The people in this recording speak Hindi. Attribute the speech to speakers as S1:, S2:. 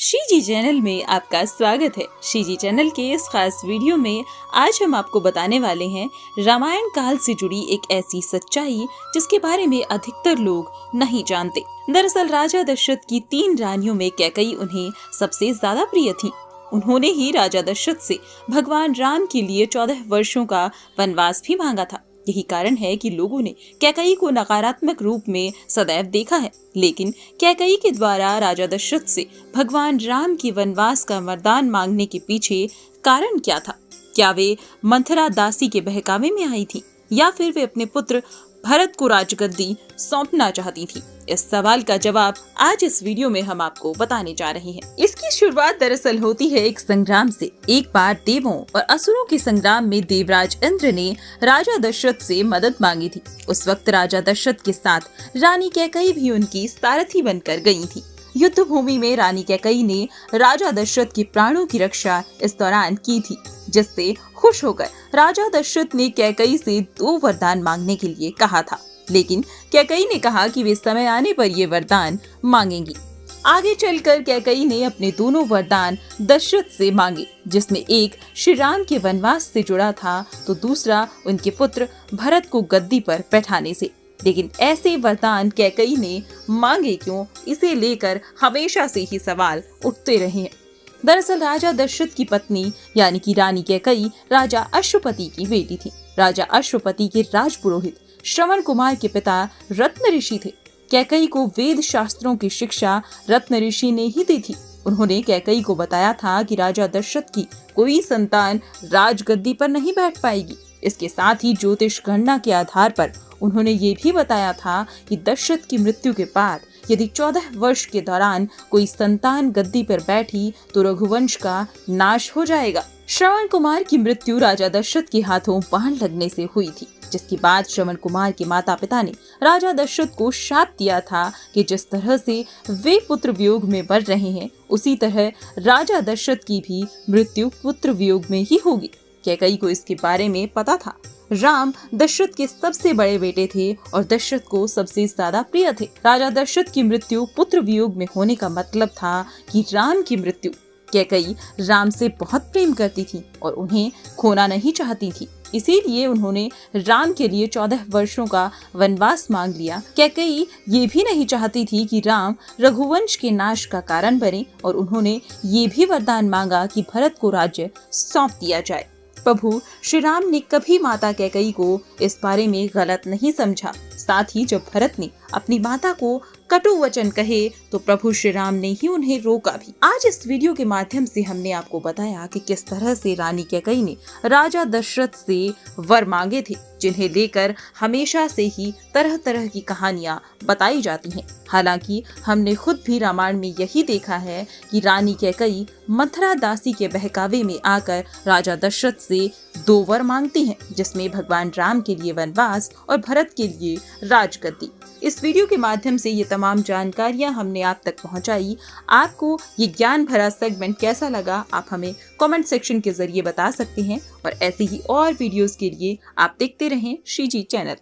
S1: शीजी चैनल में आपका स्वागत है। शीजी चैनल के इस खास वीडियो में आज हम आपको बताने वाले हैं रामायण काल से जुड़ी एक ऐसी सच्चाई जिसके बारे में अधिकतर लोग नहीं जानते। दरअसल राजा दशरथ की 3 रानियों में कैकई उन्हें सबसे ज्यादा प्रिय थी। उन्होंने ही राजा दशरथ से भगवान राम के लिए 14 वर्षों का वनवास भी मांगा था। यही कारण है कि लोगों ने कैकई को नकारात्मक रूप में सदैव देखा है। लेकिन कैकई के द्वारा राजा दशरथ से भगवान राम के वनवास का वरदान मांगने के पीछे कारण क्या था? क्या वे मंथरा दासी के बहकावे में आई थी या फिर वे अपने पुत्र भरत को राजगद्दी सौंपना चाहती थी? इस सवाल का जवाब आज इस वीडियो में हम आपको बताने जा रहे हैं। इसकी शुरुआत दरअसल होती है एक संग्राम से। एक बार देवों और असुरों के संग्राम में देवराज इंद्र ने राजा दशरथ से मदद मांगी थी। उस वक्त राजा दशरथ के साथ रानी कैकई भी उनकी सारथी बनकर गई थी। युद्ध भूमि में रानी कैकई ने राजा दशरथ के प्राणों की रक्षा इस दौरान की थी, जिससे खुश होकर राजा दशरथ ने कैकई से 2 वरदान मांगने के लिए कहा था। लेकिन कैकई ने कहा कि वे समय आने पर ये वरदान मांगेंगी। आगे चलकर कैकई ने अपने दोनों वरदान दशरथ से मांगे, जिसमें एक श्री राम के वनवास से जुड़ा था तो दूसरा उनके पुत्र भरत को गद्दी पर बैठाने से। लेकिन ऐसे वरदान कैकई ने मांगे क्यों, इसे लेकर हमेशा से ही सवाल उठते रहे हैं। दरअसल राजा दशरथ की पत्नी यानी कि रानी कैकई राजा अश्वपति की बेटी थी। राजा अश्वपति के राजपुरोहित श्रवण कुमार के पिता रत्न ऋषि थे। कैकई को वेद शास्त्रों की शिक्षा रत्न ऋषि ने ही दी थी। उन्होंने कैकई को बताया था कि राजा दशरथ की कोई संतान राजगद्दी पर नहीं बैठ पाएगी। इसके साथ ही ज्योतिष गणना के आधार पर उन्होंने ये भी बताया था कि दशरथ की मृत्यु के बाद यदि 14 वर्ष के दौरान कोई संतान गद्दी पर बैठी तो रघुवंश का नाश हो जाएगा। श्रवण कुमार की मृत्यु राजा दशरथ के हाथों बाण लगने से हुई थी, जिसके बाद श्रवण कुमार के माता पिता ने राजा दशरथ को शाप दिया था कि जिस तरह से वे पुत्र वियोग में मर रहे हैं, उसी तरह राजा दशरथ की भी मृत्यु पुत्र वियोग में ही होगी। कैकई को इसके बारे में पता था। राम दशरथ के सबसे बड़े बेटे थे और दशरथ को सबसे ज्यादा प्रिय थे। राजा दशरथ की मृत्यु पुत्र वियोग में होने का मतलब था कि राम की मृत्यु। कैकई राम से बहुत प्रेम करती थी और उन्हें खोना नहीं चाहती थी, इसीलिए उन्होंने राम के लिए 14 वर्षों का वनवास मांग लिया। कैकई ये भी नहीं चाहती थी कि राम रघुवंश के नाश का कारण बने और उन्होंने ये भी वरदान मांगा कि भरत को राज्य सौंप दिया जाए। प्रभु श्री राम ने कभी माता कैकई को इस बारे में गलत नहीं समझा। साथ ही जब भरत ने अपनी माता को कटु वचन कहे तो प्रभु श्री राम ने ही उन्हें रोका भी। आज इस वीडियो के माध्यम से हमने आपको बताया कि किस तरह से रानी कैकई ने राजा दशरथ से वर मांगे थे, जिन्हें लेकर हमेशा से ही तरह तरह की कहानियां बताई जाती हैं। हालांकि हमने खुद भी रामायण में यही देखा है कि रानी कैकई मंथरा दासी के बहकावे में आकर राजा दशरथ से 2 वर मांगती हैं, जिसमें भगवान राम के लिए वनवास और भरत के लिए राजगद्दी। इस वीडियो के माध्यम से ये तमाम जानकारियां हमने आप तक पहुंचाई। आपको ये ज्ञान भरा सेगमेंट कैसा लगा, आप हमें कमेंट सेक्शन के जरिए बता सकते हैं और ऐसी ही और वीडियोस के लिए आप देखते रहें शीजी चैनल।